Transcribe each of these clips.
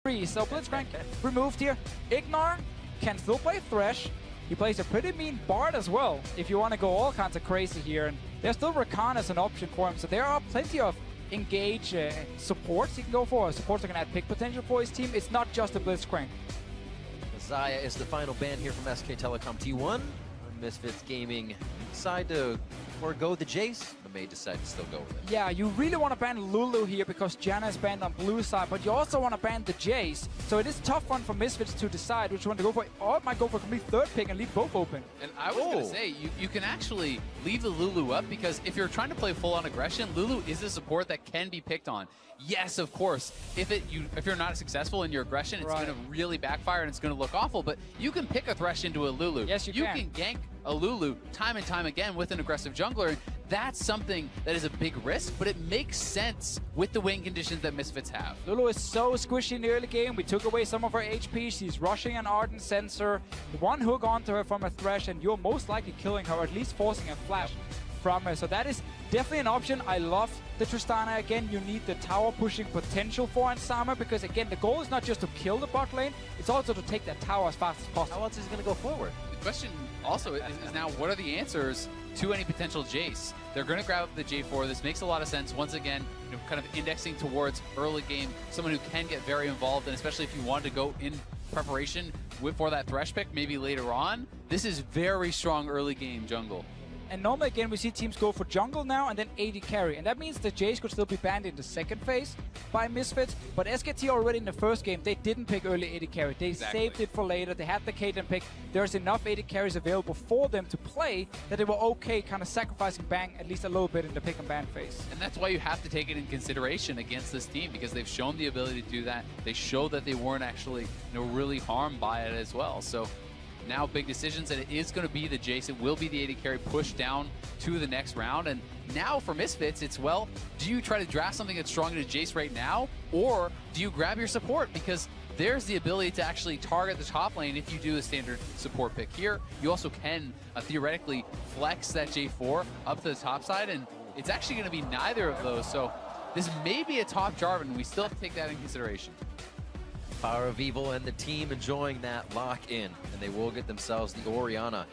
So Blitzcrank removed here. Ignore can still play Thresh. He plays a pretty mean Bard as well, if you want to go all kinds of crazy here. And there's still Rakan as an option for him, so there are plenty of engage supports he can go for. Supports are going to add pick potential for his team. It's not just a Blitzcrank. Zaya is the final ban here from SK Telecom T1. Misfits Gaming decide to forego the Jace, but may decide to still go with it. Yeah, you really want to ban Lulu here because Janna is banned on blue side, but you also want to ban the Jace. So it is a tough one for Misfits to decide which one to go for. Or it might go for a complete third pick and leave both open. And I was going to say, you can actually leave the Lulu up because if you're trying to play full-on aggression, Lulu is a support that can be picked on. Yes, of course, if you're not successful in your aggression, it's going to really backfire and it's going to look awful, but you can pick a Thresh into a Lulu. Yes, you can. You can gank a Lulu time and time again with an aggressive jungler. That's something that is a big risk, but it makes sense with the win conditions that Misfits have. Lulu is so squishy in the early game. We took away some of her HP. She's rushing an Ardent Sensor. One hook onto her from a Thresh, and you're most likely killing her, or at least forcing a flash from her. So that is definitely an option. I love the Tristana. Again, you need the tower pushing potential for Ansama, because again, the goal is not just to kill the bot lane, it's also to take that tower as fast as possible. How else is he going to go forward? The question also is now, what are the answers to any potential Jace? They're going to grab the J4. This makes a lot of sense. Once again, kind of indexing towards early game, someone who can get very involved, and especially if you want to go in preparation for that Thresh pick, maybe later on. This is very strong early game jungle. And normally, again, we see teams go for jungle now and then AD carry. And that means the Jace could still be banned in the second phase by Misfits. But SKT already in the first game, they didn't pick early AD carry. They saved it for later. They had the Caitlyn pick. There's enough AD carries available for them to play that they were okay kind of sacrificing Bang at least a little bit in the pick and ban phase. And that's why you have to take it in consideration against this team, because they've shown the ability to do that. They showed that they weren't actually really harmed by it as well. So now big decisions, and it is going to be the Jace. It will be the AD carry pushed down to the next round. And now for Misfits, it's, well, do you try to draft something that's strong into Jace right now, or do you grab your support? Because there's the ability to actually target the top lane if you do a standard support pick here. You also can theoretically flex that J4 up to the top side, and it's actually going to be neither of those. So this may be a top Jarvan. We still have to take that in consideration. Power of Evil and the team enjoying that lock-in, and they will get themselves the Orianna.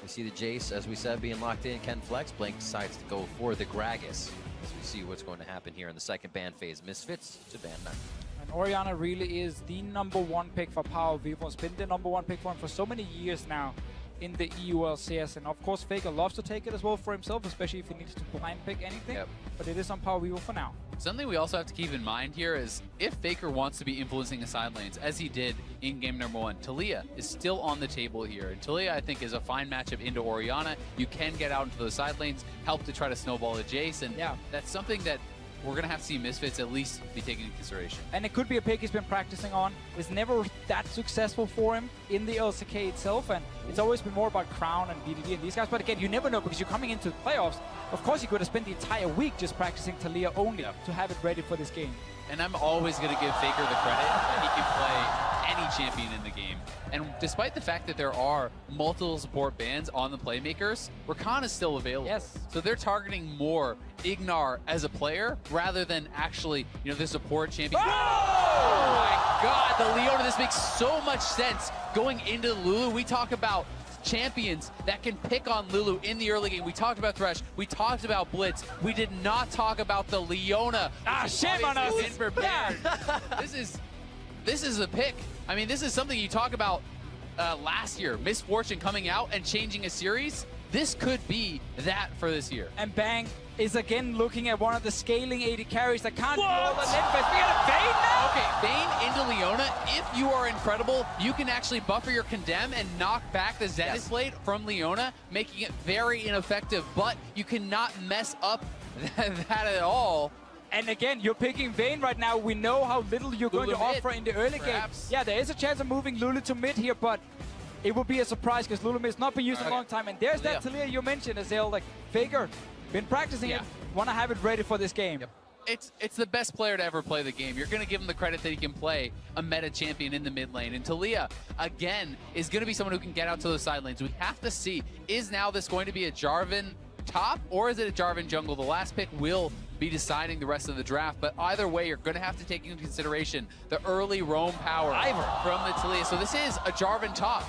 We see the Jace, as we said, being locked in. Ken Flex. Blank decides to go for the Gragas, as we see what's going to happen here in the second ban phase. Misfits to ban 9. And Orianna really is the #1 pick for Power of Evil. It's been the #1 pick for him for so many years now in the EULCS. And of course, Faker loves to take it as well for himself, especially if he needs to blind pick anything. But it is on Power of Evil for now. Something we also have to keep in mind here is if Faker wants to be influencing the side lanes, as he did in game #1, Taliyah is still on the table here. And Taliyah, I think, is a fine matchup into Orianna. You can get out into the side lanes, help to try to snowball the Jace, and that's something that we're going to have to see Misfits at least be taken into consideration. And it could be a pick he's been practicing on. It's never that successful for him in the LCK itself, and it's always been more about Crown and BDD and these guys. But again, you never know, because you're coming into the playoffs. Of course, you could have spent the entire week just practicing Taliyah only to have it ready for this game. And I'm always going to give Faker the credit that he can play any champion in the game. And despite the fact that there are multiple support bans on the playmakers, Rakan is still available. Yes. So they're targeting more Ignar as a player rather than actually, the support champion. Oh my God, the Leona, this makes so much sense going into Lulu. We talk about champions that can pick on Lulu in the early game. We talked about Thresh. We talked about Blitz. We did not talk about the Leona. Shame on us. This is a pick. I mean, this is something you talk about last year. Misfortune coming out and changing a series. This could be that for this year. And Bang is again looking at one of the scaling AD carries that can't do all the limit. We got a Vayne now? Okay, Vayne into Leona. If you are incredible, you can actually buffer your Condemn and knock back the Zenith Blade from Leona, making it very ineffective, but you cannot mess up that at all. And again, you're picking Vayne right now. We know how little you're going to offer in the early game. Yeah, there is a chance of moving Lulu to mid here, but it would be a surprise because Lulu has not been used in a long time. And there's that Taliyah you mentioned, Azale. Like, Faker, been practicing it, want to have it ready for this game. It's the best player to ever play the game. You're going to give him the credit that he can play a meta champion in the mid lane. And Taliyah, again, is going to be someone who can get out to those side lanes. We have to see, is now this going to be a Jarvan top, or is it a Jarvan jungle? The last pick will be deciding the rest of the draft. But either way, you're going to have to take into consideration the early roam power from the Taliyah. So this is a Jarvan top.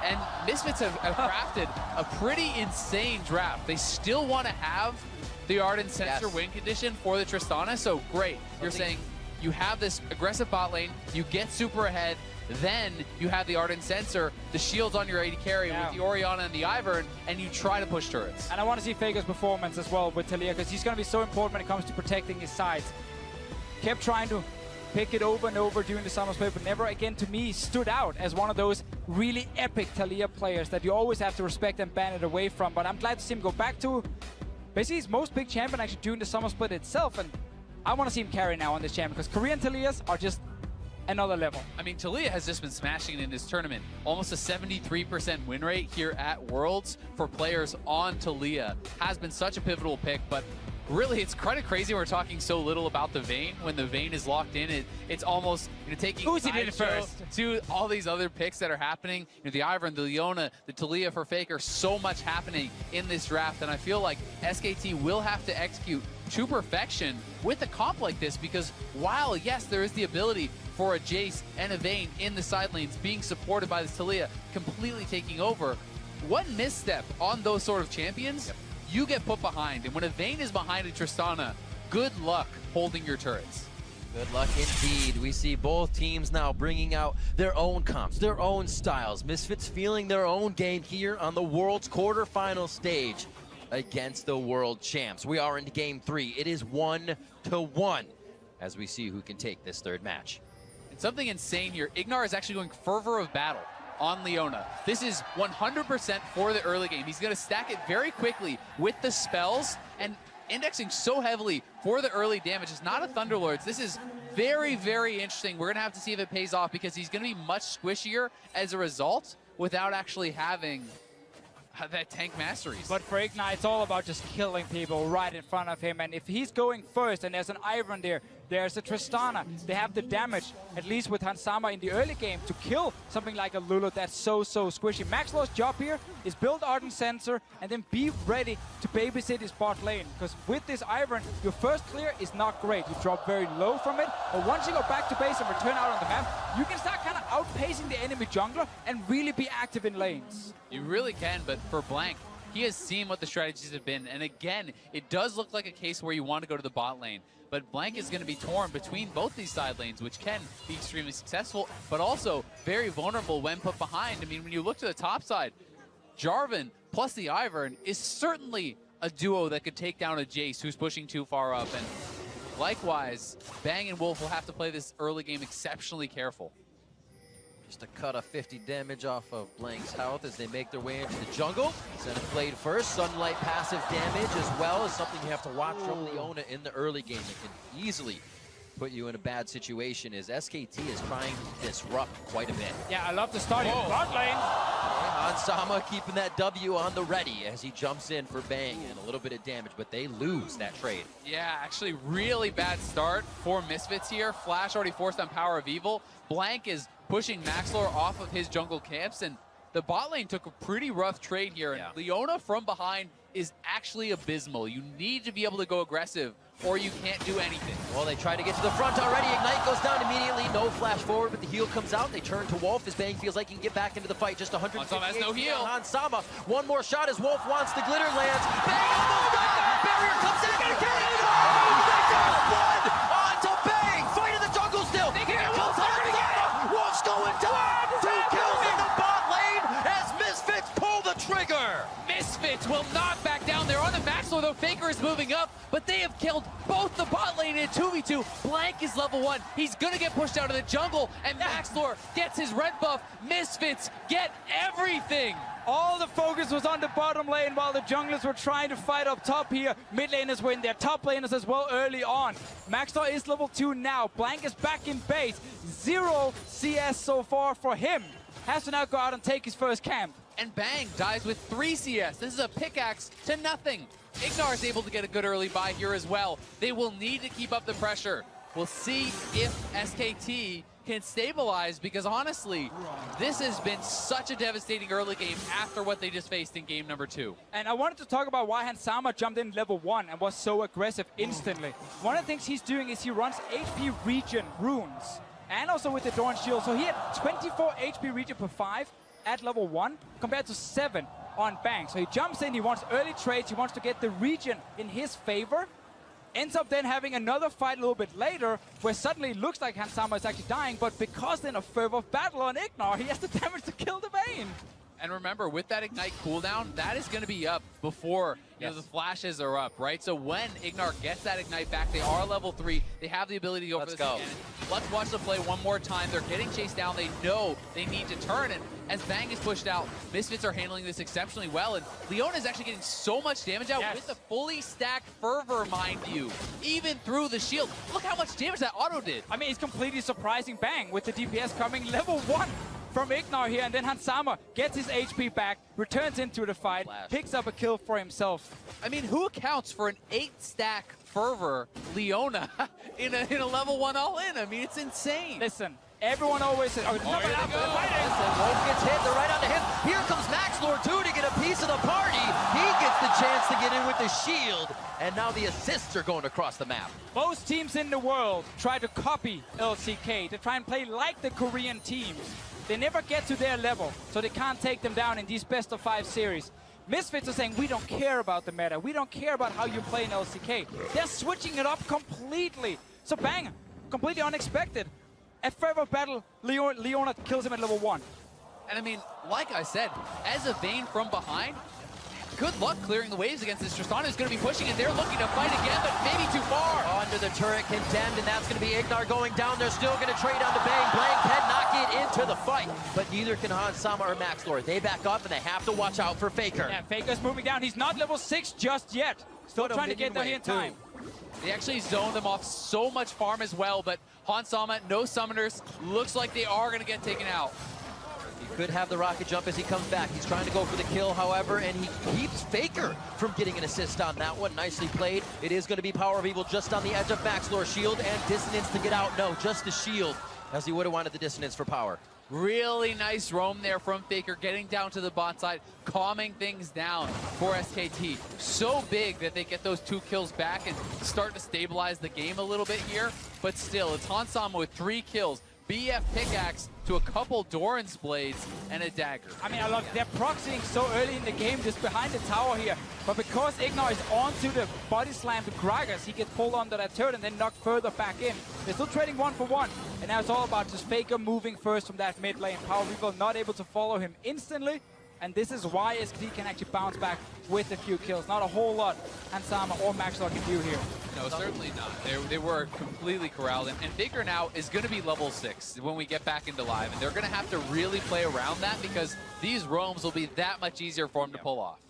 And Misfits have crafted a pretty insane draft. They still want to have the Ardent Sensor win condition for the Tristana, so great. You're saying you have this aggressive bot lane, you get super ahead, then you have the Ardent Sensor, the shields on your AD carry with the Orianna and the Ivern, and you try to push turrets. And I want to see Faker's performance as well with Taliyah, because he's going to be so important when it comes to protecting his sides. Kept trying to pick it over and over during the summer split, but never again, to me, stood out as one of those really epic Taliyah players that you always have to respect and ban it away from. But I'm glad to see him go back to basically his most big champion actually during the summer split itself, and I want to see him carry now on this champion, because Korean Taliyahs are just another level. I mean, Taliyah has just been smashing it in this tournament. Almost a 73% win rate here at Worlds for players on Taliyah. Has been such a pivotal pick, but really, it's kind of crazy we're talking so little about the Vayne. When the Vayne is locked in, it's almost taking to all these other picks that are happening. The Ivern, the Leona, the Taliyah for Faker, so much happening in this draft. And I feel like SKT will have to execute to perfection with a comp like this, because while, yes, there is the ability for a Jace and a Vayne in the side lanes being supported by this Taliyah completely taking over, one misstep on those sort of champions, you get put behind. And when a Vayne is behind a Tristana, good luck holding your turrets. Good luck indeed. We see both teams now bringing out their own comps, their own styles. Misfits feeling their own game here on the World's quarterfinal stage against the World Champs. We are into Game 3. It is 1-1 as we see who can take this third match. And something insane here. Ignar is actually going fervor of battle on Leona. This is 100% for the early game. He's going to stack it very quickly with the spells and indexing so heavily for the early damage. It's not a Thunderlords. This is very, very interesting. We're going to have to see if it pays off, because he's going to be much squishier as a result without actually having that tank masteries. But for Ignar, it's all about just killing people right in front of him. And if he's going first and there's an Ivern there, there's a Tristana, they have the damage, at least with Hansama in the early game, to kill something like a Lulu that's so squishy. Maxlaw's job here is build Ardent Sensor and then be ready to babysit his bot lane. Because with this Ivern, your first clear is not great. You drop very low from it, but once you go back to base and return out on the map, you can start kind of outpacing the enemy jungler and really be active in lanes. You really can, but for Blank, he has seen what the strategies have been. And again, it does look like a case where you want to go to the bot lane. But Blank is going to be torn between both these side lanes, which can be extremely successful, but also very vulnerable when put behind. I mean, when you look to the top side, Jarvan plus the Ivern is certainly a duo that could take down a Jace who's pushing too far up. And likewise, Bang and Wolf will have to play this early game exceptionally careful. Just a cut of 50 damage off of Blank's health as they make their way into the jungle. Zenith Blade first, Sunlight passive damage as well is something you have to watch from Leona in the early game. It can easily put you in a bad situation as SKT is trying to disrupt quite a bit. Yeah, I love the starting bot lane. Hansama keeping that W on the ready as he jumps in for Bang and a little bit of damage, but they lose that trade. Yeah, actually really bad start for Misfits here. Flash already forced on Power of Evil. Blank is pushing Maxlor off of his jungle camps, and the bot lane took a pretty rough trade here. And Leona from behind is actually abysmal. You need to be able to go aggressive or you can't do anything. Well, they try to get to the front already. Ignite goes down immediately. No flash forward, but the heal comes out. They turn to Wolf as Bang feels like he can get back into the fight. Just 150 Hansama has no heal. Hansama, one more shot as Wolf wants the glitter lands. Bang almost died. Barrier comes in. Onto Bang. Fight in the jungle still. Here comes Hansama. Wolf's going down. 2 kills in the bot lane as Misfits pull the trigger. Misfits will not back down. They're on the Maxlor, though Faker is moving up, but they have killed both the bot lane in 2v2. Blank is level 1. He's going to get pushed out of the jungle, and Maxlor gets his red buff. Misfits get everything. All the focus was on the bottom lane while the junglers were trying to fight up top here. Mid laners were in their top laners as well early on. Maxlor is level 2 now. Blank is back in base. 0 CS so far for him. Has to now go out and take his first camp. And Bang dies with 3 CS. This is a pickaxe to nothing. Ignar is able to get a good early buy here as well. They will need to keep up the pressure. We'll see if SKT can stabilize, because honestly, this has been such a devastating early game after what they just faced in game number 2. And I wanted to talk about why Hansama jumped in level 1 and was so aggressive instantly. One of the things he's doing is he runs HP regen runes, and also with the Dawn Shield. So he had 24 HP regen per 5 at level 1 compared to 7 on Bang. So he jumps in, he wants early trades, he wants to get the regen in his favor. Ends up then having another fight a little bit later, where suddenly it looks like Hansama is actually dying, but because then a fervor battle on Ignar, he has the damage to kill the Vayne. And remember, with that Ignite cooldown, that is going to be up before you know, the flashes are up, right? So when Ignar gets that Ignite back, they are level 3. They have the ability to go for this again. Let's watch the play one more time. They're getting chased down. They know they need to turn. And as Bang is pushed out, Misfits are handling this exceptionally well. And Leona is actually getting so much damage out with the fully stacked Fervor, mind you, even through the shield. Look how much damage that auto did. I mean, it's completely surprising Bang with the DPS coming level 1. From Ignar here, and then Hansama gets his HP back, returns into the fight, picks up a kill for himself. I mean, who accounts for an 8-stack Fervor Leona in a level 1 all-in? I mean, it's insane. Listen, everyone always says, Wolf gets hit, they're right onto him. Here comes MaxLord too to get a piece of the party. He gets the chance to get in with the shield, and now the assists are going across the map. Most teams in the world try to copy LCK, to try and play like the Korean teams. They never get to their level, so they can't take them down in these best-of-5 series. Misfits are saying, we don't care about the meta. We don't care about how you play in LCK. They're switching it up completely. So Bang, completely unexpected. A fervor battle, Leona kills him at level 1. And I mean, like I said, as a Vayne from behind, good luck clearing the waves against this. Tristana is going to be pushing, and they're looking to fight again, but maybe too far. Onto the turret, condemned, and that's going to be Ignar going down. They're still going to trade on to Bang. Bang cannot get into the fight, but neither can Hansama or MaxLord. They back up, and they have to watch out for Faker. Yeah, Faker's moving down. He's not level 6 just yet. Still trying to get there here in time. They actually zoned them off so much farm as well, but Hansama, no summoners. Looks like they are going to get taken out. He could have the rocket jump as he comes back. He's trying to go for the kill, however, and he keeps Faker from getting an assist on that one. Nicely played. It is going to be Power of Evil just on the edge of MaxLord's shield, and Dissonance to get out. No, just the shield, as he would have wanted the Dissonance for Power. Really nice roam there from Faker, getting down to the bot side, calming things down for SKT. So big that they get those 2 kills back and start to stabilize the game a little bit here. But still, it's Hansama with 3 kills. BF pickaxe to a couple Doran's blades and a dagger. I mean, I love they're proxying so early in the game just behind the tower here. But because Ignar is onto the body slam to Gragas, he gets pulled onto that turret and then knocked further back in. They're still trading 1 for 1. And now it's all about just Faker moving first from that mid lane. Power People not able to follow him instantly. And this is why SKT can actually bounce back with a few kills. Not a whole lot Hansama or MaxLord can do here. No, certainly not. They were completely corralled. And Faker now is going to be level 6 when we get back into live. And they're going to have to really play around that, because these roams will be that much easier for him to pull off.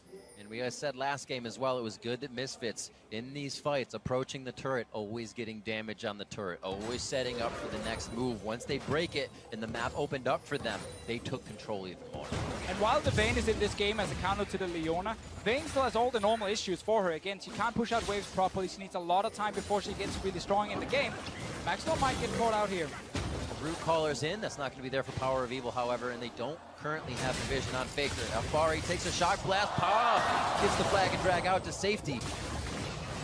And we said last game as well, it was good that Misfits in these fights approaching the turret, always getting damage on the turret, always setting up for the next move. Once they break it and the map opened up for them, they took control even more. And while the Vayne is in this game as a counter to the Leona, Vayne still has all the normal issues for her. Again, she can't push out waves properly. She needs a lot of time before she gets really strong in the game. MaxLord might get caught out here. Root Caller's in. That's not going to be there for Power of Evil, however, and they don't currently have the vision on Faker. Alfari takes a shock blast. Power gets the flag and drag out to safety.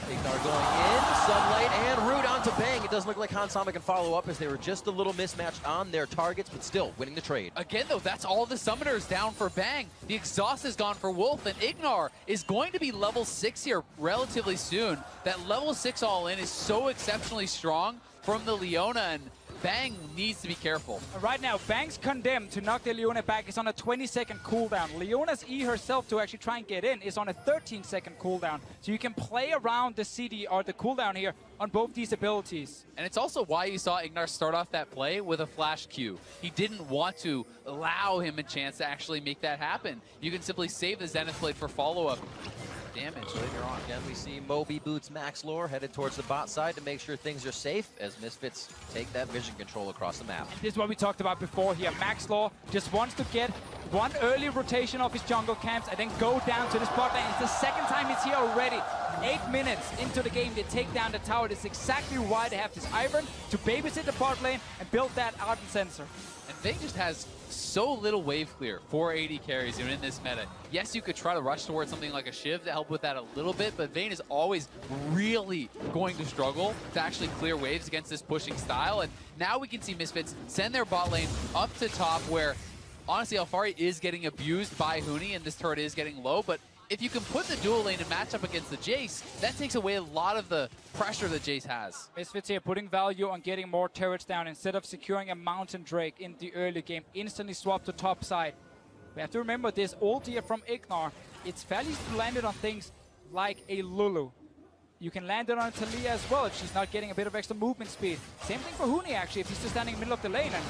Ignar going in, Sunlight, and Root onto Bang. It doesn't look like Hansama can follow up, as they were just a little mismatched on their targets, but still winning the trade. Again, though, that's all the summoners down for Bang. The exhaust is gone for Wolf, and Ignar is going to be level 6 here relatively soon. That level 6 all-in is so exceptionally strong from the Leona, and Bang needs to be careful. Right now, Bang's condemned to knock the Leona back. It's on a 20-second cooldown. Leona's E herself to actually try and get in is on a 13-second cooldown. So you can play around the CD or the cooldown here on both these abilities. And it's also why you saw Ignar start off that play with a flash Q. He didn't want to allow him a chance to actually make that happen. You can simply save the Zenith Blade for follow-up damage later on. Again, we see Moby boots MaxLord headed towards the bot side to make sure things are safe as Misfits take that vision control across the map. And this is what we talked about before here. MaxLord just wants to get one early rotation of his jungle camps and then go down to this bot lane. It's the second time he's here already. 8 minutes into the game, they take down the tower. That's exactly why they have this Ivern to babysit the bot lane and build that Ardent Sensor. And Vayne just has so little wave clear for AD carries in this meta. Yes, you could try to rush towards something like a Shiv to help with that a little bit, but Vayne is always really going to struggle to actually clear waves against this pushing style. And now we can see Misfits send their bot lane up to top where, honestly, Alphari is getting abused by Huni and this turret is getting low, but if you can put the dual lane and match up against the Jace, that takes away a lot of the pressure that Jace has. Misfits here putting value on getting more turrets down instead of securing a Mountain Drake in the early game. Instantly swap to top side. We have to remember this ult here from Ignar. It's fairly easy to land it on things like a Lulu. You can land it on Taliyah as well if she's not getting a bit of extra movement speed. Same thing for Huni actually if he's just standing in the middle of the lane, and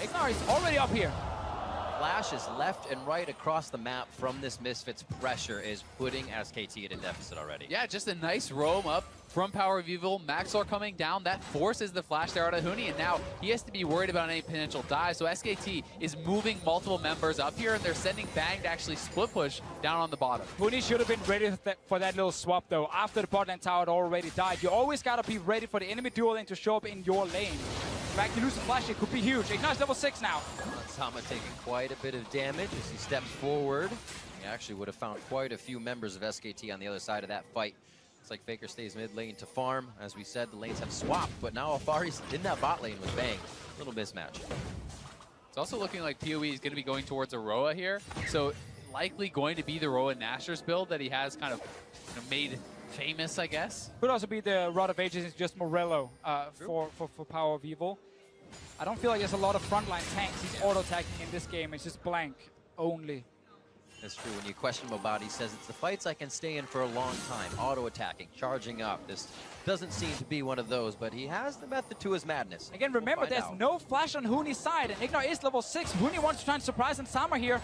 Ignar is already up here. Flashes left and right across the map from this Misfits pressure is putting SKT at a deficit already. Yeah, just a nice roam up from Power of Evil. Maxor coming down. That forces the flash there out of Huni, and now he has to be worried about any potential dive. So SKT is moving multiple members up here, and they're sending Bang to actually split push down on the bottom. Huni should have been ready for that little swap, though. After the bot lane tower had already died, you always got to be ready for the enemy dual lane to show up in your lane. In fact, you lose the flash, it could be huge. Ignite's level 6 now. Sama taking quite a bit of damage as he steps forward. He actually would have found quite a few members of SKT on the other side of that fight. It's like Faker stays mid lane to farm. As we said, the lanes have swapped, but now Alphari's in that bot lane with Bang. Little mismatch. It's also looking like PoE is going to be going towards Aroa here, so likely going to be the Roa Nashor's build that he has kind of made famous, I guess. Could also be the Rod of Ages is just Morello for Power of Evil. I don't feel like there's a lot of frontline tanks. He's auto-attacking in this game. It's just blank only. That's true. When you question him about it, he says it's the fights I can stay in for a long time. Auto-attacking, charging up. This doesn't seem to be one of those, but he has the method to his madness. Again, remember, there's no flash on Huni's side, and Ignar is level 6. Huni wants to try and surprise Sama here.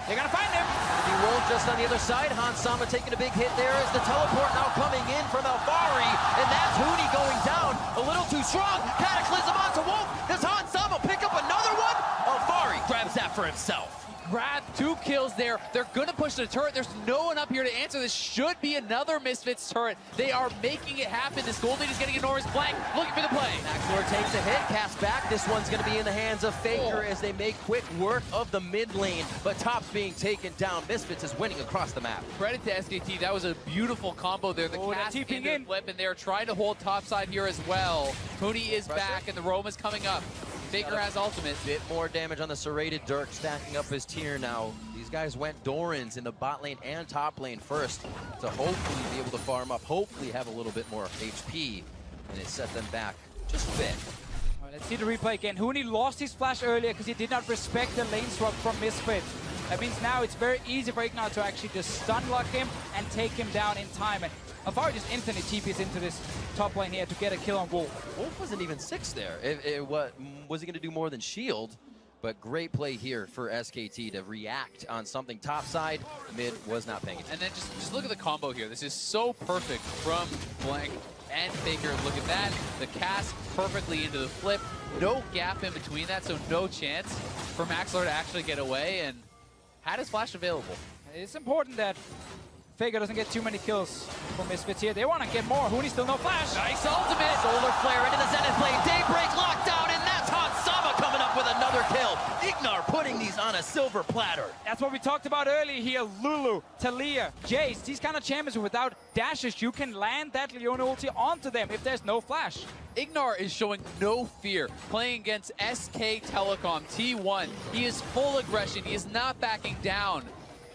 They're gonna find him. He rolled just on the other side. Sama taking a big hit there as the teleport now coming in from Alphari, and that's Huni going down. A little too strong. Cataclysm onto Wolf. Does Sama pick up another one? Alphari grabs that for himself. Grab 2 kills there. They're going to push the turret. There's no one up here to answer. This should be another Misfits turret. They are making it happen. This gold lead is getting enormous blank. Looking for the play. Maxor takes a hit, casts back. This one's going to be in the hands of Faker as they make quick work of the mid lane. But top's being taken down. Misfits is winning across the map. Credit to SKT. That was a beautiful combo there. The cast in the flip, and they're trying to hold top side here as well. Huni is back, and the roam is coming up. Faker has ultimate. Bit more damage on the serrated Dirk, stacking up his tier now. These guys went Dorans in the bot lane and top lane first to hopefully be able to farm up, hopefully have a little bit more HP, and it set them back just a bit. All right, let's see the replay again. Huni lost his flash earlier because he did not respect the lane swap from Misfits. That means now it's very easy for Ignar to actually just stun lock him and take him down in time. And Alphari just instantly TPs into this top lane here to get a kill on Wolf. Wolf wasn't even 6 there. What was he going to do more than shield? But great play here for SKT to react on something topside. Mid was not paying attention. And then just look at the combo here. This is so perfect from Blank and Faker. Look at that. The cast perfectly into the flip. No gap in between that, so no chance for Maxor to actually get away. And had his flash available. It's important that Faker doesn't get too many kills from Misfits here. They want to get more. Huni still no flash. Nice ultimate. Solar Flare into the Zenith blade. Daybreak lockdown, and that's Sama coming up with another kill. Ignar putting these on a silver platter. That's what we talked about earlier here. Lulu, Taliyah, Jace, these kind of champions without dashes, you can land that Leona ulti onto them if there's no flash. Ignar is showing no fear playing against SK Telecom T1. He is full aggression. He is not backing down.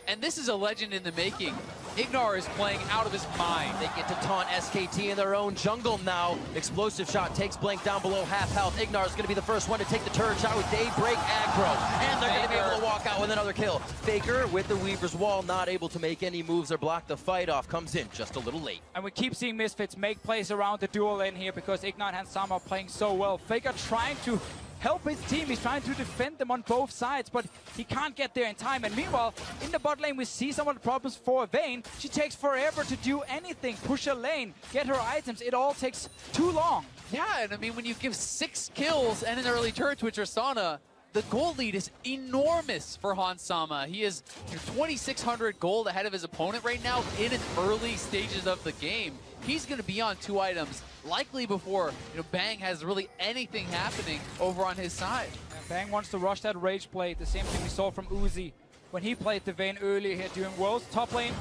And this is a legend in the making. Ignar is playing out of his mind. They get to taunt SKT in their own jungle now. Explosive shot takes Blank down below half health. Ignar is going to be the first one to take the turret shot with Daybreak aggro. And they're going to be able to walk out with another kill. Faker with the Weaver's Wall, not able to make any moves or block the fight off. Comes in just a little late. And we keep seeing Misfits make plays around the dual lane here because Ignar and Sama are playing so well. Faker trying to help his team. He's trying to defend them on both sides, but he can't get there in time. And meanwhile, in the bot lane, we see some of the problems for Vayne. She takes forever to do anything. Push her lane, get her items. It all takes too long. Yeah, and I mean, when you give 6 kills and an early turret to a Tristana, The gold lead is enormous for Hans Sama. He is 2,600 gold ahead of his opponent right now in an early stages of the game. He's going to be on 2 items, likely before Bang has really anything happening over on his side. And Bang wants to rush that Rage Blade, the same thing we saw from Uzi when he played the Vayne earlier here during Worlds. Top lane,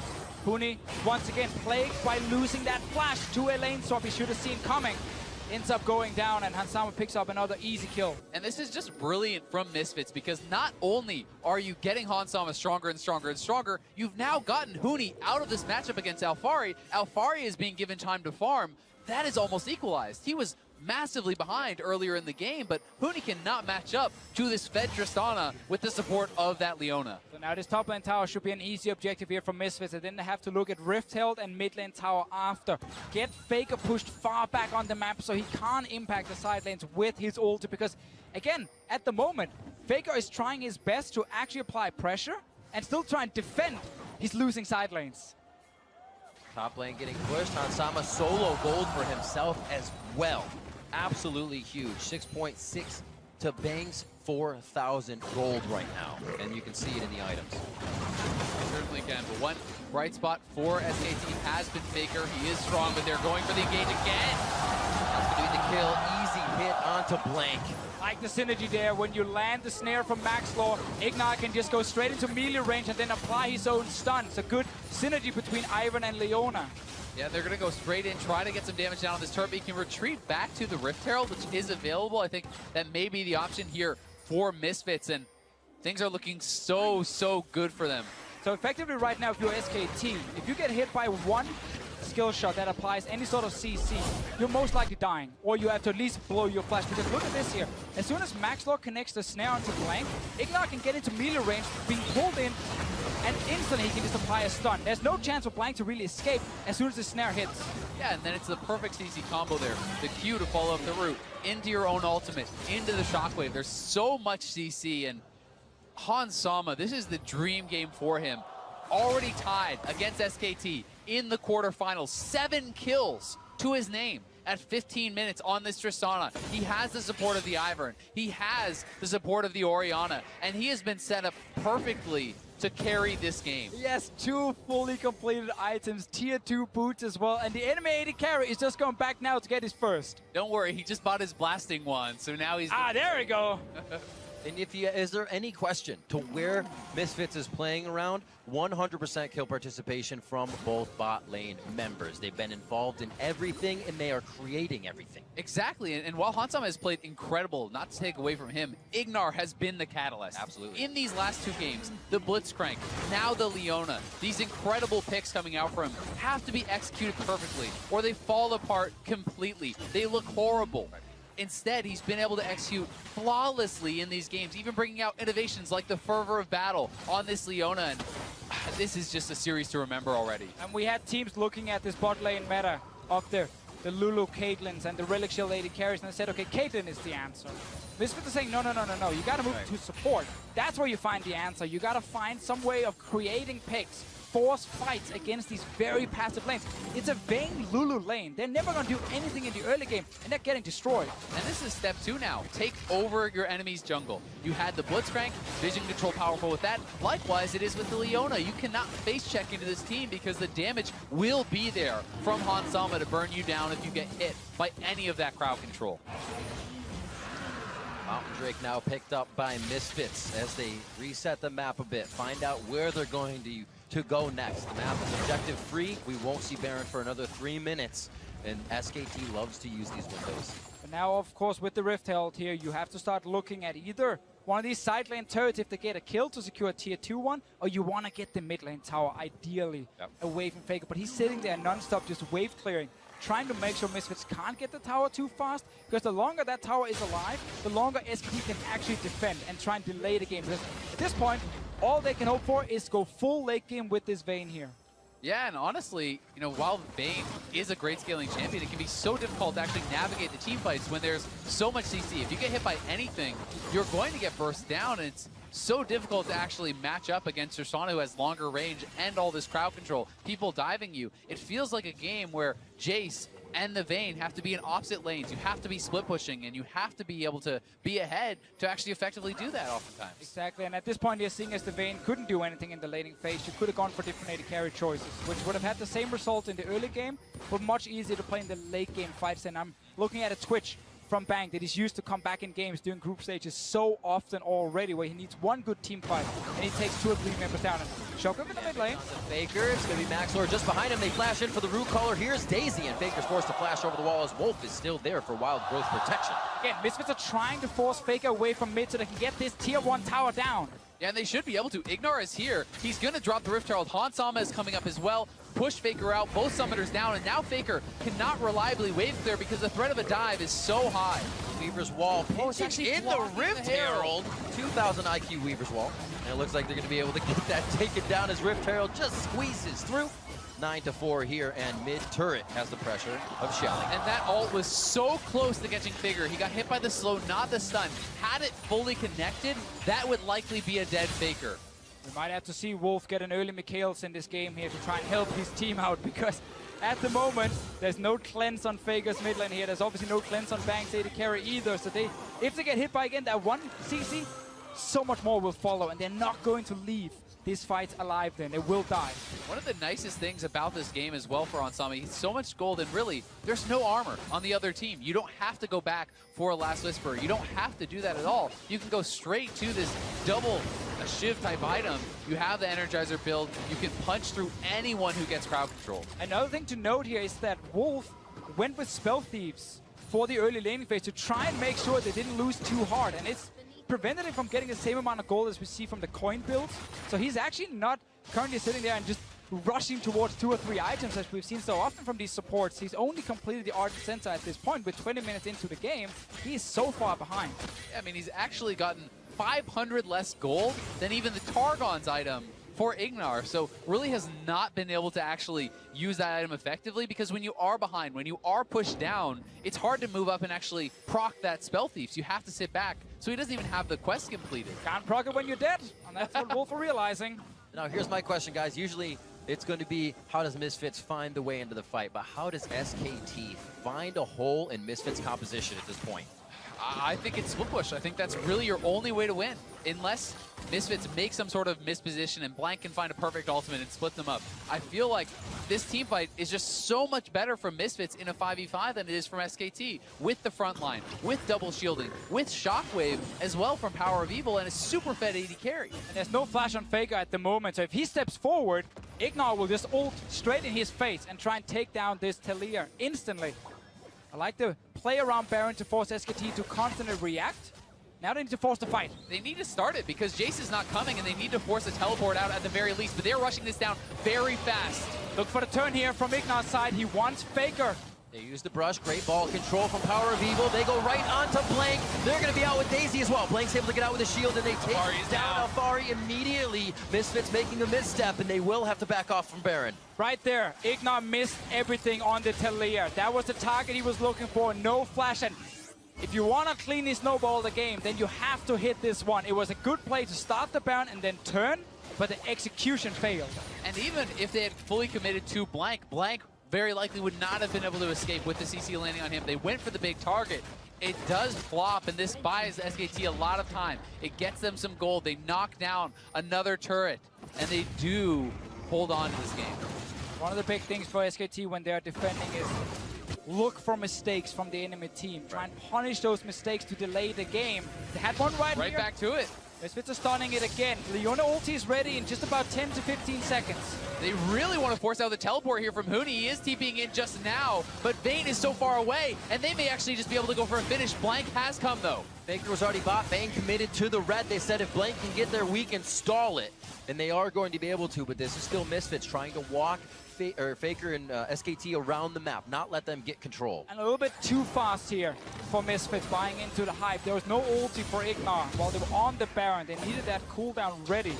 Huni once again plagued by losing that flash to a lane swap he should have seen coming. Ends up going down, and Hans Sama picks up another easy kill. And this is just brilliant from Misfits, because not only are you getting Hans Sama stronger and stronger and stronger, you've now gotten Huni out of this matchup against Alphari. Alphari is being given time to farm. That is almost equalized. He was massively behind earlier in the game, but Huni cannot match up to this fed Tristana with the support of that Leona. So now this top lane tower should be an easy objective here for Misfits. They didn't have to look at Rift Herald and mid lane tower after. Get Faker pushed far back on the map so he can't impact the side lanes with his ulti, because again, at the moment, Faker is trying his best to actually apply pressure and still try and defend his losing side lanes. Top lane getting pushed. Hans Sama solo gold for himself as well. Absolutely huge. 6.6 to Bang's 4,000 gold right now. And you can see it in the items. Certainly can. But one bright spot for SKT has been Faker. He is strong, but they're going for the engage again. That's going to be the kill. Easy hit onto Blank. Like the synergy there, when you land the snare from Maxlaw, Ignar can just go straight into melee range and then apply his own stun. It's a good synergy between Ivan and Leona. Yeah, they're going to go straight in, try to get some damage down on this turret. He can retreat back to the Rift Herald, which is available. I think that may be the option here for Misfits, and things are looking so good for them. So effectively right now, if you're SKT, if you get hit by one skill shot that applies any sort of CC, you're most likely dying, or you have to at least blow your flash. Because look at this here. As soon as Maxlaw connects the snare onto Blank, Ignar can get into melee range, being pulled in, and instantly he can just apply a stun. There's no chance for Blank to really escape as soon as the snare hits. Yeah, and then it's the perfect CC combo there. The Q to follow up the root, into your own ultimate, into the shockwave. There's so much CC, and Hans Sama, this is the dream game for him. Already tied against SKT in the quarterfinals. 7 kills to his name at 15 minutes on this Tristana. He has the support of the Ivern. He has the support of the Orianna. And he has been set up perfectly to carry this game. Yes, 2 fully completed items, tier 2 boots as well. And the enemy AD carry is just going back now to get his first. Don't worry, he just bought his blasting one. So now he's... there we go. And is there any question to where Misfits is playing around? 100% kill participation from both bot lane members. They've been involved in everything, and they are creating everything. Exactly, and while Hans Sama has played incredible, not to take away from him, Ignar has been the catalyst. Absolutely. In these last 2 games, the Blitzcrank, now the Leona, these incredible picks coming out for him have to be executed perfectly, or they fall apart completely. They look horrible. Instead, he's been able to execute flawlessly in these games, even bringing out innovations like the Fervor of Battle on this Leona. And this is just a series to remember already. And we had teams looking at this bot lane meta of the Lulu Caitlyn's and the Relic Shield AD carries, and they said, okay, Caitlyn is the answer. Misfits are saying, no. You gotta move to support. That's where you find the answer. You gotta find some way of creating picks, force fights against these very passive lanes. It's a Vayne Lulu lane. They're never going to do anything in the early game, and they're getting destroyed. And this is step 2 now. Take over your enemy's jungle. You had the Blitzcrank, vision control powerful with that. Likewise, it is with the Leona. You cannot face check into this team because the damage will be there from Hans Sama to burn you down if you get hit by any of that crowd control. Mountain Drake now picked up by Misfits as they reset the map a bit, find out where they're going to go next. The map is objective free. We won't see Baron for another 3 minutes, and SKT loves to use these windows. But now, of course, with the Rift Herald here, you have to start looking at either one of these side lane turrets if they get a kill to secure a tier 2 one, or you want to get the mid lane tower, ideally, away from Faker. But he's sitting there non-stop, just wave clearing, trying to make sure Misfits can't get the tower too fast, because the longer that tower is alive, the longer SKT can actually defend and try and delay the game. Because at this point, all they can hope for is to go full late game with this Vayne here. Yeah, and honestly, while Vayne is a great scaling champion, it can be so difficult to actually navigate the team fights when there's so much CC. If you get hit by anything, you're going to get burst down, and it's so difficult to actually match up against Tristana, who has longer range and all this crowd control, people diving you. It feels like a game where Jace and the Vayne have to be in opposite lanes. You have to be split pushing, and you have to be able to be ahead to actually effectively do that oftentimes. Exactly, and at this point you're seeing as the Vayne couldn't do anything in the laning phase. You could have gone for different AD carry choices, which would have had the same result in the early game, but much easier to play in the late game fights. And I'm looking at a Twitch from Bang that he's used to come back in games during group stages so often already, where he needs one good team fight and he takes 2 or 3 members down. And Shock up in the mid lane. Faker, it's going to be Maxlord just behind him. They flash in for the root caller. Here's Daisy, and Faker's forced to flash over the wall as Wolf is still there for wild growth protection. Again, Misfits are trying to force Faker away from mid so they can get this tier 1 tower down. Yeah, and they should be able to. Ignar is here. He's going to drop the Rift Herald. Hansama is coming up as well. Push Faker out, both summoners down, and now Faker cannot reliably wave clear because the threat of a dive is so high. Weaver's Wall it's actually in the Rift Herald. 2,000 IQ Weaver's Wall. And it looks like they're going to be able to get that taken down as Rift Herald just squeezes through. 9-4 here, and mid turret has the pressure of shelling. And that ult was so close to catching Faker. He got hit by the slow, not the stun. Had it fully connected, that would likely be a dead Faker. We might have to see Wolf get an early Mikhails in this game here to try and help his team out, because at the moment, there's no cleanse on Faker's mid lane here. There's obviously no cleanse on Bang's AD carry either. So if they get hit by again that one CC, so much more will follow, and they're not going to leave this fight alive then. They will die. One of the nicest things about this game as well for Onsami, he's so much gold, and really, there's no armor on the other team. You don't have to go back for a Last Whisper. You don't have to do that at all. You can go straight to this double Shiv type item. You have the Energizer build. You can punch through anyone who gets crowd control. Another thing to note here is that Wolf went with Spell Thieves for the early laning phase to try and make sure they didn't lose too hard, and it's prevented him from getting the same amount of gold as we see from the coin builds. So he's actually not currently sitting there and just rushing towards 2 or 3 items as we've seen so often from these supports. He's only completed the Ardent Sensor at this point. With 20 minutes into the game, he is so far behind. I mean, he's actually gotten 500 less gold than even the Targon's item for Ignar, so really has not been able to actually use that item effectively, because when you are behind, when you are pushed down, it's hard to move up and actually proc that Spell Thieves. You have to sit back, so he doesn't even have the quest completed. Can't proc it when you're dead, and that's what Wolf are realizing. Now here's my question, guys. Usually it's going to be, how does Misfits find the way into the fight? But how does SKT find a hole in Misfits' composition at this point? I think it's split push. I think that's really your only way to win, unless Misfits make some sort of misposition and Blank can find a perfect ultimate and split them up. I feel like this team fight is just so much better from Misfits in a 5v5 than it is from SKT, with the front line, with double shielding, with Shockwave as well from Power of Evil, and a super fed AD carry. And there's no flash on Faker at the moment, so if he steps forward, Ignar will just ult straight in his face and try and take down this Talia instantly. I like the play around Baron to force SKT to constantly react. Now they need to force the fight. They need to start it because Jace is not coming, and they need to force a teleport out at the very least, but they're rushing this down very fast. Look for the turn here from Ignar's side. He wants Faker. They use the brush, great ball control from Power of Evil. They go right onto Blank. They're going to be out with Daisy as well. Blank's able to get out with a shield, and they take down Alfari immediately. Misfits making a misstep, and they will have to back off from Baron. Right there, Ignar missed everything on the Talia. That was the target he was looking for. No flash, and if you want to cleanly snowball the game, then you have to hit this one. It was a good play to start the Baron and then turn, but the execution failed. And even if they had fully committed to Blank very likely would not have been able to escape with the CC landing on him. They went for the big target. It does flop, and this buys SKT a lot of time. It gets them some gold. They knock down another turret, and they do hold on to this game. One of the big things for SKT when they're defending is look for mistakes from the enemy team. Try and punish those mistakes to delay the game. They had one right here. Back to it. Misfits are stunning it again. Leona ulti is ready in just about 10 to 15 seconds. They really want to force out the teleport here from Huni. He is TPing in just now, but Vayne is so far away, and they may actually just be able to go for a finish. Blank has come, though. Faker was already bought. Vayne committed to the red. They said if Blank can get there, we can stall it. And they are going to be able to, but this is still Misfits trying to walk Faker and SKT around the map, not let them get control. And a little bit too fast here for Misfits buying into the hype. There was no ulti for Ignar while they were on the Baron. They needed that cooldown ready.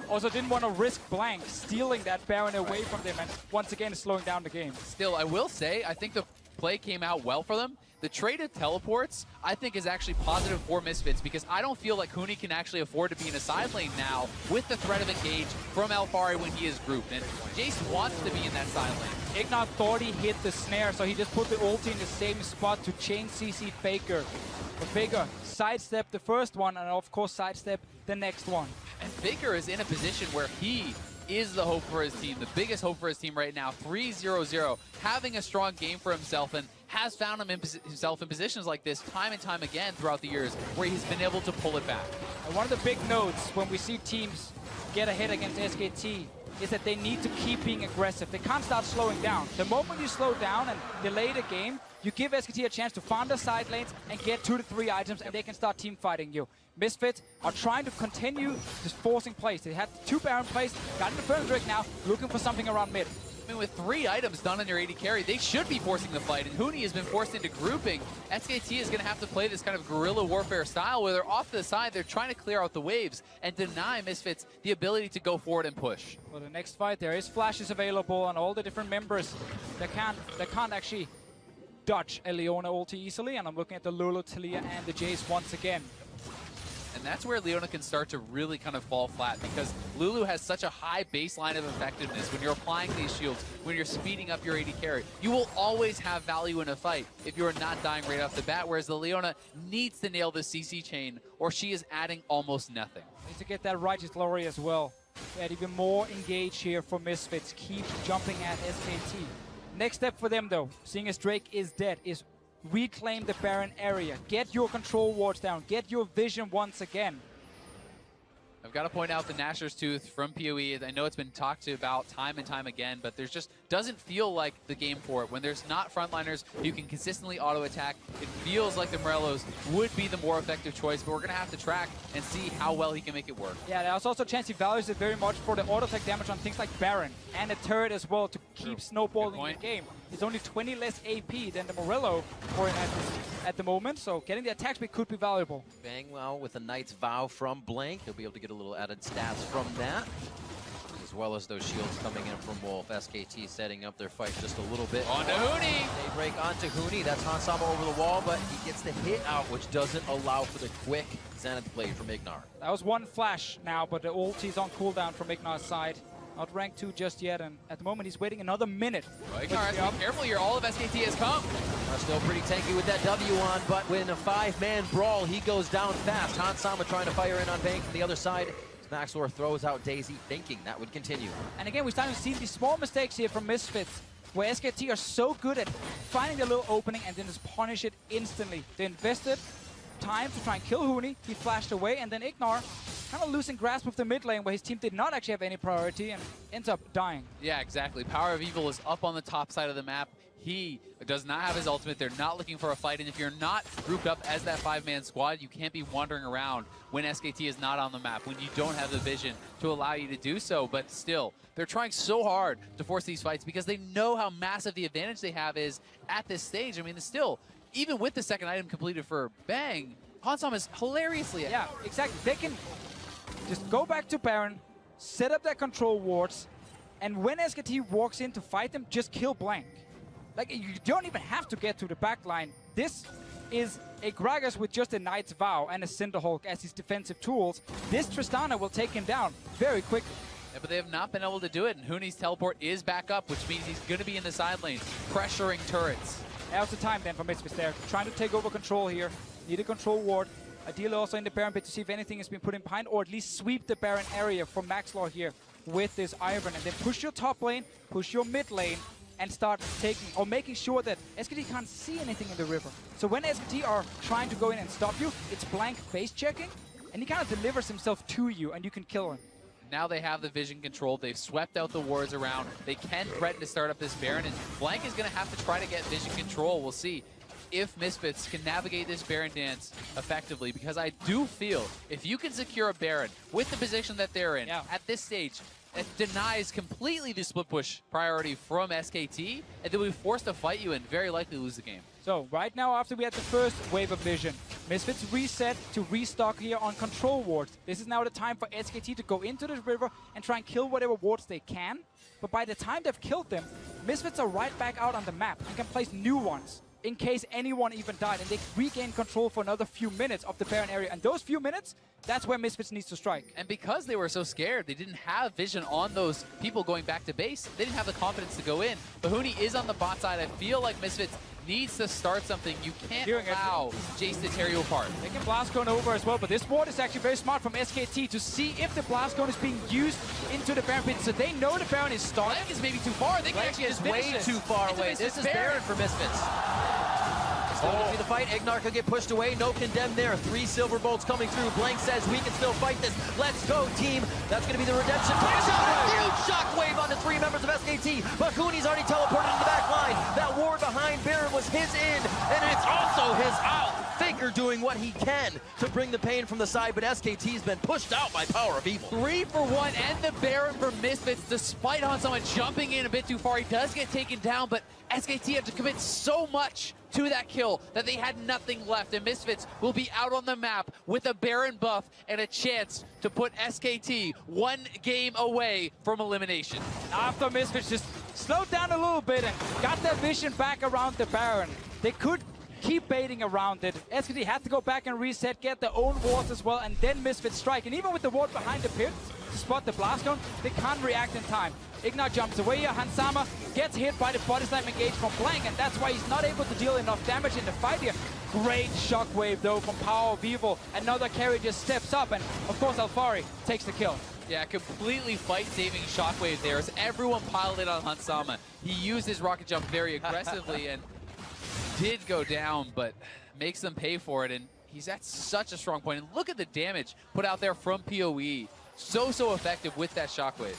Also didn't want to risk Blank stealing that Baron away from them and once again slowing down the game. Still, I will say, I think the play came out well for them. The trade of teleports, I think, is actually positive for Misfits because I don't feel like Huni can actually afford to be in a side lane now with the threat of engage from Alfari when he is grouped. And Jace wants to be in that side lane. Ignar thought he hit the snare, so he just put the ulti in the same spot to chain CC Faker. But Faker sidestepped the first one and of course sidestep the next one. And Faker is in a position where he is the hope for his team, the biggest hope for his team right now. 3-0-0, having a strong game for himself, and has found himself in positions like this time and time again throughout the years where he's been able to pull it back. And one of the big notes when we see teams get ahead against SKT is that they need to keep being aggressive. They can't start slowing down. The moment you slow down and delay the game, you give SKT a chance to farm the side lanes and get 2 to 3 items, and they can start team fighting you. Misfits are trying to continue just forcing plays. They had 2 Baron plays, got into Furnace Drake now, looking for something around mid. I mean, with 3 items done on your AD carry, they should be forcing the fight, and Huni has been forced into grouping. SKT is going to have to play this kind of guerrilla warfare style where they're off to the side, they're trying to clear out the waves and deny Misfits the ability to go forward and push. For the next fight, there is flashes available on all the different members that can't actually dodge a Leona ulti easily, and I'm looking at the Lulu, Talia, and the Jace once again. And that's where Leona can start to really kind of fall flat because Lulu has such a high baseline of effectiveness when you're applying these shields, when you're speeding up your AD carry. You will always have value in a fight if you're not dying right off the bat, whereas the Leona needs to nail the CC chain or she is adding almost nothing. Needs to get that Righteous Glory as well. Add even more engage here for Misfits. Keep jumping at SKT. Next step for them though, seeing as Drake is dead, is reclaim the Baron area. Get your control wards down. Get your vision once again. I've got to point out the Gnasher's Tooth from PoE. I know it's been talked about time and time again, but there's just doesn't feel like the game for it. When there's not frontliners you can consistently auto-attack, it feels like the Morellos would be the more effective choice, but we're going to have to track and see how well he can make it work. Yeah, there's also a chance he values it very much for the auto-attack damage on things like Baron and a turret as well to keep snowballing the game. It's only 20 less AP than the Morello for him at the moment, so getting the attack speed could be valuable. Bang well with a Knight's Vow from Blank. He'll be able to get a little added stats from that, as well as those shields coming in from Wolf. SKT setting up their fight just a little bit. On to Huni! They break onto Huni. That's Hansama over the wall, but he gets the hit out, which doesn't allow for the quick Zenith blade from Ignar. That was one flash now, but the ulti's on cooldown from Ignar's side. Not rank 2 just yet, and at the moment he's waiting another minute. Well, Ignar has to be careful here. All of SKT has come. Still pretty tanky with that W on, but when a 5-man brawl, he goes down fast. Hansama trying to fire in on Bang from the other side. Maxlor throws out Daisy, thinking that would continue. And again, we're starting to see these small mistakes here from Misfits, where SKT are so good at finding the little opening and then just punish it instantly. They invested time to try and kill Huni. He flashed away, and then Ignar kind of losing grasp of the mid lane where his team did not actually have any priority and ends up dying. Yeah, exactly. Power of Evil is up on the top side of the map. He does not have his ultimate. They're not looking for a fight, and if you're not grouped up as that 5-man squad, you can't be wandering around when SKT is not on the map, when you don't have the vision to allow you to do so. But still, they're trying so hard to force these fights because they know how massive the advantage they have is at this stage. I mean, still, even with the second item completed for Bang, Hansam is hilariously ahead. Yeah, exactly. They can just go back to Baron, set up their control wards, and when SKT walks in to fight them, just kill Blank. Like, you don't even have to get to the back line. This is a Gragas with just a Knight's Vow and a Cinderhulk as his defensive tools. This Tristana will take him down very quickly. Yeah, but they have not been able to do it, and Huni's teleport is back up, which means he's going to be in the side lane, pressuring turrets. Now's the time then for Misfits there. Trying to take over control here. Need a control ward. Ideally also in the Baron pit to see if anything has been put in behind, or at least sweep the Baron area from Maxlor here with this Iron. And then push your top lane, push your mid lane, and start taking or making sure that SKT can't see anything in the river. So when SKT are trying to go in and stop you, it's Blank face checking, and he kind of delivers himself to you, and you can kill him. Now they have the vision control. They've swept out the wards around. They can threaten to start up this Baron, and Blank is going to have to try to get vision control. We'll see if Misfits can navigate this Baron dance effectively, because I do feel if you can secure a Baron with the position that they're in at this stage, it denies completely the split push priority from SKT, and they'll be forced to fight you and very likely lose the game. So right now, after we had the first wave of vision, Misfits reset to restock here on control wards. This is now the time for SKT to go into the river and try and kill whatever wards they can. But by the time they've killed them, Misfits are right back out on the map and can place new ones. in case anyone even died, and they regain control for another few minutes of the Baron area. And those few minutes, that's where Misfits needs to strike. And because they were so scared, they didn't have vision on those people going back to base. They didn't have the confidence to go in. But Huni is on the bot side. I feel like Misfits needs to start something. You can't allow Jace to tear you apart. They can blast cone over as well, but this ward is actually very smart from SKT to see if the blast cone is being used into the Baron pit. So they know the Baron is starting. Flag is maybe too far. They can actually just way finish too far away. This is Baron for Misfits. Still gonna be the fight. Ignar could get pushed away. No condemn there. 3 silver bolts coming through. Blank says we can still fight this. Let's go, team. That's gonna be the redemption. Huge shockwave on the 3 members of SKT. But Huni's already teleported to the back line. That ward behind Baron was his in, and it's also his out. Faker doing what he can to bring the pain from the side, but SKT's been pushed out by Power of Evil. 3 for 1 and the Baron for Misfits, despite someone jumping in a bit too far. He does get taken down, but SKT have to commit so much to that kill that they had nothing left, and Misfits will be out on the map with a Baron buff and a chance to put SKT 1 game away from elimination. After Misfits just slowed down a little bit and got their vision back around the Baron, they could keep baiting around it. SKT had to go back and reset, get their own wards as well, and then Misfits strike. And even with the ward behind the pit to spot the blast cone, they can't react in time. Ignar jumps away here. Hansama gets hit by the body slam engage from Blank, and that's why he's not able to deal enough damage in the fight here. Great shockwave though from Power of Evil. Another carry just steps up, and of course Alfari takes the kill. Yeah, completely fight-saving shockwave there as everyone piled in on Hansama. He used his rocket jump very aggressively and did go down, but makes them pay for it, and he's at such a strong point. And look at the damage put out there from PoE. So effective with that shockwave.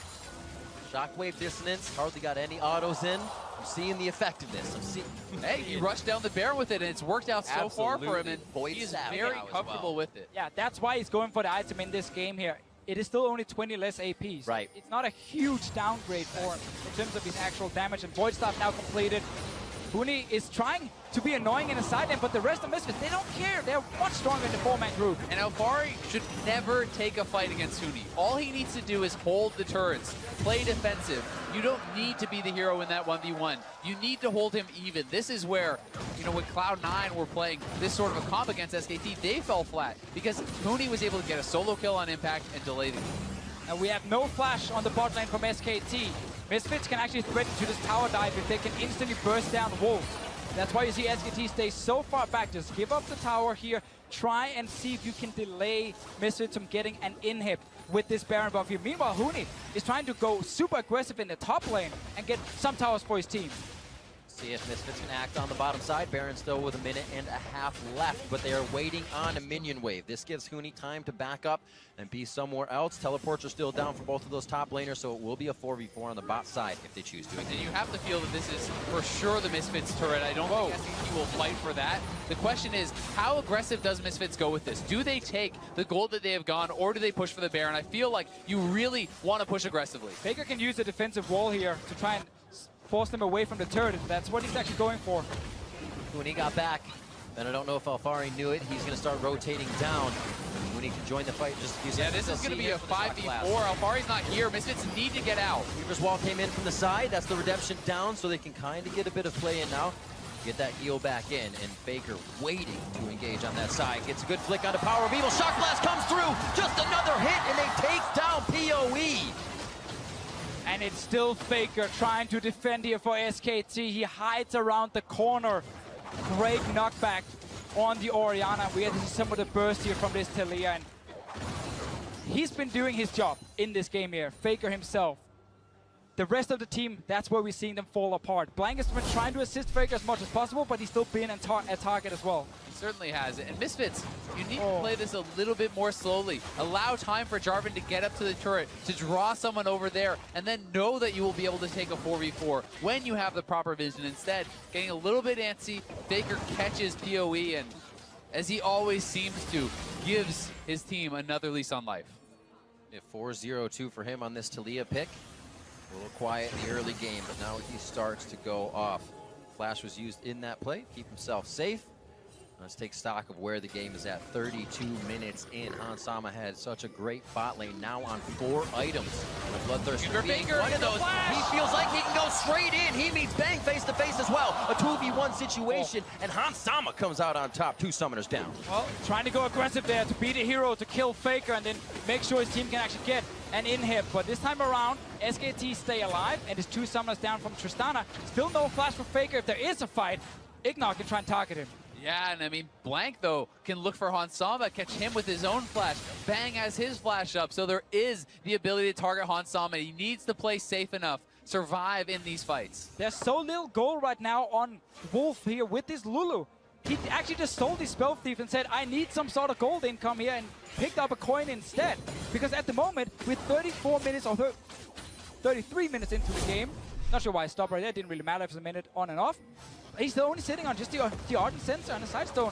Shockwave dissonance, hardly got any autos in. I'm seeing the effectiveness. Hey, he rushed down the Baron with it, and it's worked out so far for him, and he is very comfortable with it. Yeah, that's why he's going for the item in this game here. It is still only 20 less APs. Right. It's not a huge downgrade for him in terms of his actual damage, and Void Staff now completed. Huni is trying to be annoying in a side lane, but the rest of Misfits, they don't care. They're much stronger in the 4-man group. And Alfari should never take a fight against Huni. All he needs to do is hold the turrets, play defensive. You don't need to be the hero in that 1v1. You need to hold him even. This is where, you know, when Cloud9 were playing this sort of a comp against SKT, they fell flat because Huni was able to get a solo kill on impact and delay the game. And we have no flash on the bot lane from SKT. Misfits can actually threaten to this tower dive if they can instantly burst down walls. That's why you see SKT stay so far back. Just give up the tower here. Try and see if you can delay Misfits from getting an inhib with this Baron buff here. Meanwhile, Huni is trying to go super aggressive in the top lane and get some towers for his team. See if Misfits can act on the bottom side. Baron still with 1.5 minutes left, but they are waiting on a minion wave. This gives Huni time to back up and be somewhere else. Teleports are still down for both of those top laners, so it will be a 4v4 on the bot side if they choose to. And you have to feel that this is for sure the Misfits turret. I don't think SKT will fight for that. The question is, how aggressive does Misfits go with this? Do they take the gold that they have gone, or do they push for the Baron? I feel like you really want to push aggressively. Faker can use the defensive wall here to try and force them away from the turret. That's what he's actually going for. When he got back, and I don't know if Alfari knew it, he's going to start rotating down. When he can join the fight, just use yeah, this is going to be a 5v4. Alfari's not here. Misfits need to get out. Weaver's wall came in from the side. That's the redemption down, so they can kind of get a bit of play in now. Get that heal back in, and Faker waiting to engage on that side. Gets a good flick onto Power of Evil. Shock Blast comes through. Just another hit, and they take down PoE. And it's still Faker trying to defend here for SKT. He hides around the corner. Great knockback on the Orianna. We had to see some of the burst here from this Talia. And he's been doing his job in this game here. Faker himself. The rest of the team, that's where we're seeing them fall apart. Blank has been trying to assist Faker as much as possible, but he's still been a target as well. He certainly has. And Misfits, you need to play this a little bit more slowly. Allow time for Jarvan to get up to the turret, to draw someone over there, and then know that you will be able to take a 4v4 when you have the proper vision. Instead, getting a little bit antsy, Faker catches PoE, and as he always seems to, gives his team another lease on life. 4-0-2 for him on this Talia pick. A little quiet in the early game, but now he starts to go off. Flash was used in that play, keep himself safe. Let's take stock of where the game is at. 32 minutes in. Hans Sama had such a great bot lane, now on 4 items. And Bloodthirster being one of those. He feels like he can go straight in. He meets Bang face to face as well. A 2v1 situation, and Hans Sama comes out on top. 2 summoners down. Well, trying to go aggressive there to beat a hero, to kill Faker, and then make sure his team can actually get an inhib. But this time around, SKT stay alive, and his 2 summoners down from Tristana. Still no flash for Faker. If there is a fight, Ignar can try and target him. Yeah, and I mean, Blank, though, can look for Hans Sama, catch him with his own flash. Bang has his flash up, so there is the ability to target Hans Sama. He needs to play safe enough, survive in these fights. There's so little gold right now on Wolf here with this Lulu. He actually just sold his Spell Thief and said, I need some sort of gold income here, and picked up a coin instead. Because at the moment, with 34 minutes or 33 minutes into the game, not sure why I stopped right there, didn't really matter if it's a minute on and off. He's still only sitting on just the Ardent Sensor and a Sidestone.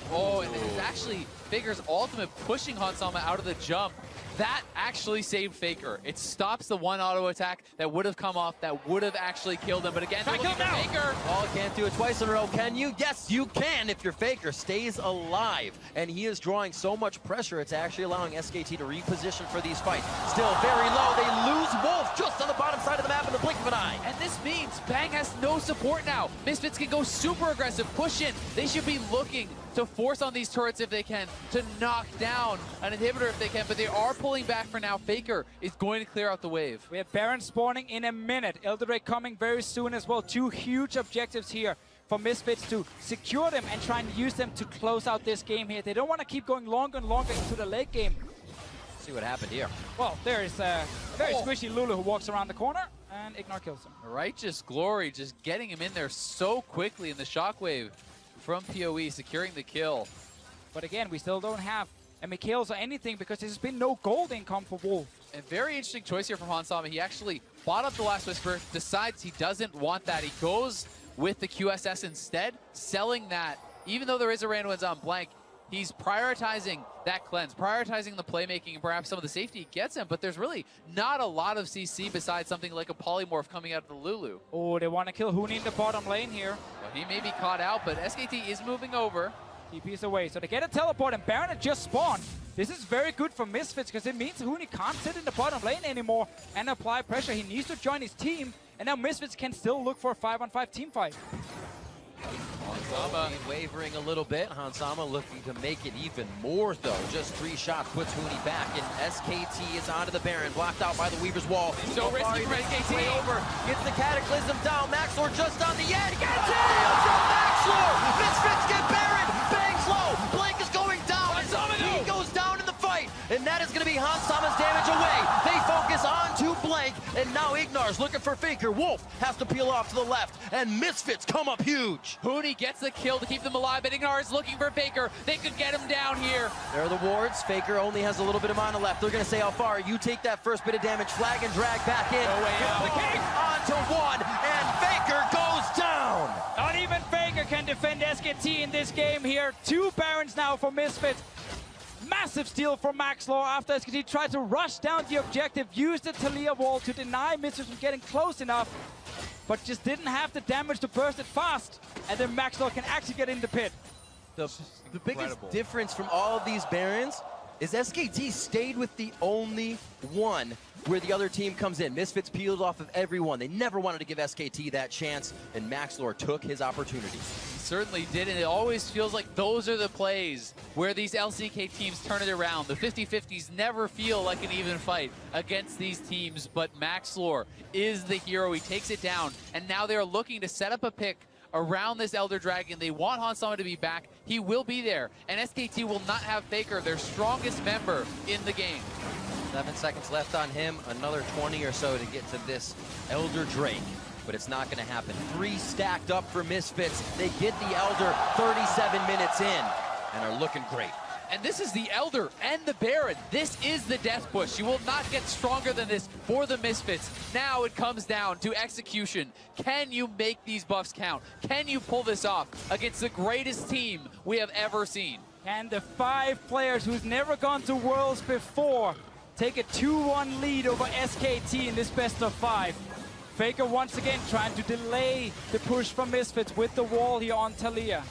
Oh, and it's actually Faker's ultimate pushing Hans Sama out of the jump. That actually saved Faker. It stops the 1 auto attack that would have come off, that would have actually killed him. But again, they're looking for Faker. Oh, can't do it twice in a row, can you? Yes, you can if your Faker stays alive. And he is drawing so much pressure, it's actually allowing SKT to reposition for these fights. Still very low. They lose Wolf just on the bottom side of the map in the blink of an eye. And this means Bang has no support now. Misfits can go super aggressive, push in. They should be looking to force on these turrets if they can, to knock down an inhibitor if they can, but they are pulling back for now. Faker is going to clear out the wave. We have Baron spawning in a minute. Elder Drake coming very soon as well. 2 huge objectives here for Misfits to secure them and try and use them to close out this game here. They don't want to keep going longer and longer into the late game. Let's see what happened here. Well, there is a very squishy Lulu who walks around the corner, and Ignar kills him. Righteous Glory just getting him in there so quickly in the shockwave from PoE, securing the kill. But again, we still don't have a Mikhails or anything because there's been no gold income for Wolf. A very interesting choice here from Hans Sama. He actually bought up the Last Whisper, decides he doesn't want that. He goes with the QSS instead, selling that. Even though there is a random wins on Blank, he's prioritizing that cleanse, prioritizing the playmaking and perhaps some of the safety he gets him, but there's really not a lot of CC besides something like a Polymorph coming out of the Lulu. Oh, they want to kill Huni in the bottom lane here. Well, he may be caught out, but SKT is moving over. TP's away, so they get a teleport, and Baron had just spawned. This is very good for Misfits because it means Huni can't sit in the bottom lane anymore and apply pressure. He needs to join his team, and now Misfits can still look for a 5-on-5 team fight. Sama wavering a little bit. Hans Sama looking to make it even more, though. Just 3 shots puts Huni back, and SKT is onto the Baron, blocked out by the Weaver's Wall. So risky for SKT. Over, gets the Cataclysm down. Maxlor just on the edge. Gets it from Maxlor. Misfits get Baron. Bangs low. Blank is going down. He goes down in the fight, and that is going to be Hans Sama's damage away. They focus on to Blank, and now Ignar's looking for Faker. Wolf has to peel off to the left, and Misfits come up huge. Huni gets the kill to keep them alive, but Ignar is looking for Faker. They could get him down here. There are the wards. Faker only has a little bit of mana left. They're going to say how far. You take that first bit of damage, flag and drag back in. No way out. The king onto 1, and Faker goes down. Not even Faker can defend SKT in this game here. 2 Barons now for Misfits. Massive steal from Maxlor after SKT tried to rush down the objective, used the Talia wall to deny Misfits from getting close enough, but just didn't have the damage to burst it fast, and then Maxlor can actually get in the pit. The biggest difference from all of these Barons is SKT stayed with the only one where the other team comes in. Misfits peeled off of everyone. They never wanted to give SKT that chance, and Maxlor took his opportunity. Certainly did, and it always feels like those are the plays where these LCK teams turn it around. The 50-50s never feel like an even fight against these teams, but Maxlor is the hero. He takes it down, and now they're looking to set up a pick around this Elder Dragon. They want Hans Sama to be back. He will be there, and SKT will not have Faker, their strongest member in the game. 7 seconds left on him, another 20 or so to get to this Elder Drake. But it's not going to happen. 3 stacked up for Misfits. They get the Elder 37 minutes in and are looking great. And this is the Elder and the Baron. This is the death push. You will not get stronger than this for the Misfits. Now it comes down to execution. Can you make these buffs count? Can you pull this off against the greatest team we have ever seen? And the 5 players who's never gone to Worlds before take a 2-1 lead over SKT in this best of 5. Faker once again trying to delay the push from Misfits with the wall here on Talia.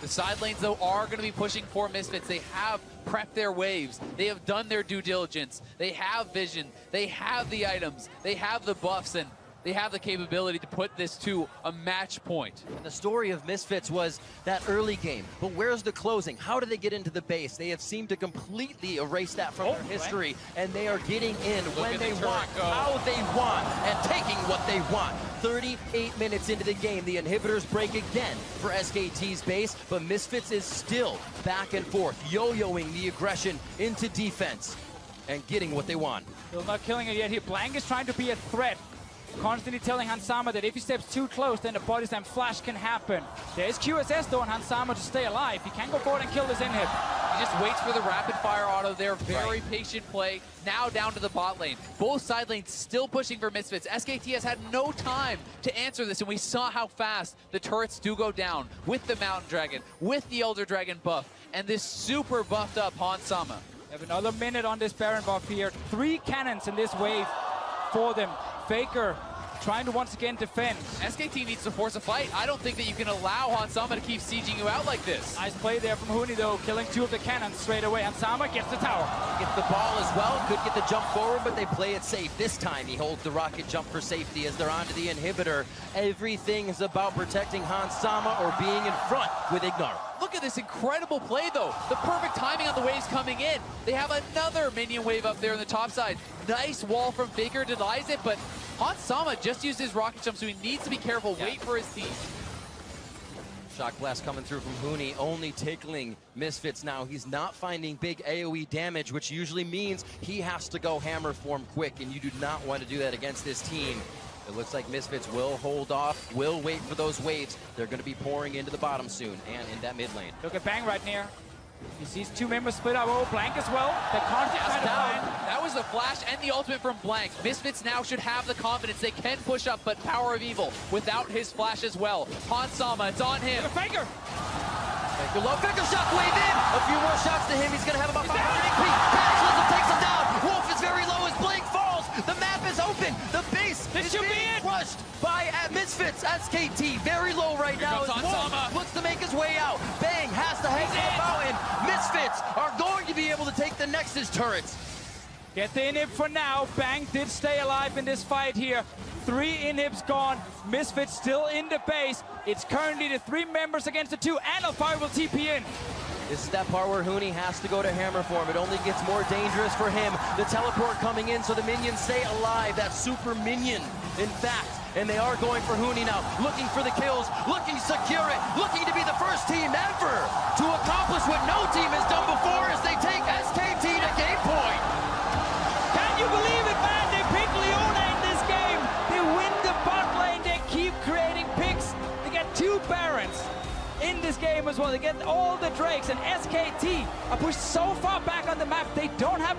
The side lanes, though, are going to be pushing for Misfits. They have prepped their waves. They have done their due diligence. They have vision. They have the items. They have the buffs, and they have the capability to put this to a match point. And the story of Misfits was that early game, but where's the closing? How do they get into the base? They have seemed to completely erase that from their history, and they are getting in when they want, how they want, and taking what they want. 38 minutes into the game, the inhibitors break again for SKT's base, but Misfits is still back and forth, yo-yoing the aggression into defense and getting what they want. Still not killing it yet here. Blank is trying to be a threat. Constantly telling Hansama that if he steps too close, then the body slam flash can happen. There's QSS though on Hansama to stay alive. He can go forward and kill this inhib. He just waits for the rapid fire auto there. Very patient play. Now down to the bot lane. Both side lanes still pushing for Misfits. SKT has had no time to answer this, and we saw how fast the turrets do go down with the Mountain Dragon, with the Elder Dragon buff, and this super buffed up Hansama. Have another minute on this Baron buff here. 3 cannons in this wave for them. Faker trying to once again defend. SKT needs to force a fight. I don't think that you can allow Hansama to keep sieging you out like this. Nice play there from Huni though, killing 2 of the cannons straight away. Hansama gets the tower. Gets the ball as well, could get the jump forward, but they play it safe. This time he holds the rocket jump for safety as they're onto the inhibitor. Everything is about protecting Hansama or being in front with Ignar. Look at this incredible play, though. The perfect timing on the waves coming in. They have another minion wave up there on the top side. Nice wall from Faker, denies it, but Hansama just used his rocket jump, so he needs to be careful. Wait for his team. Shock blast coming through from Huni, only tickling Misfits now. He's not finding big AoE damage, which usually means he has to go hammer form quick, and you do not want to do that against this team. It looks like Misfits will hold off, will wait for those waves. They're going to be pouring into the bottom soon and in that mid lane. Look at Bang right near. He sees 2 members split up. Oh, Blank as well. The contact kind of down. fine. That was the flash and the ultimate from Blank. Misfits now should have the confidence. They can push up, but Power of Evil without his flash as well. Hansama, it's on him. Faker! Faker low, Faker shot wave in! A few more shots to him. He's going to have about 500 HP. Cataclysm takes him down. Wolf is very low as Blink falls. The map is open. The base is being crushed by Misfits. SKT very low right now. As Wolf looks to make his way out. Bang has to head to the mountain. Misfits are going to be able to take the Nexus turrets. Get the inhib for now. Bang did stay alive in this fight here. 3 inhibs gone. Misfits still in the base. It's currently the 3 members against the 2, and Alfire will TP in. This is that part where Huni has to go to hammer form. It only gets more dangerous for him. The teleport coming in so the minions stay alive. That super minion, in fact. And they are going for Huni now, looking for the kills, looking to secure it, looking to be the first team ever to accomplish what no team has done before as they take SKT to game point. Can you believe it, man? They pick Leona in this game. They win the bot lane. They keep creating picks. They get 2 Barons in this game as well. They get all the Drakes, and SKT are pushed so far back on the map. They don't have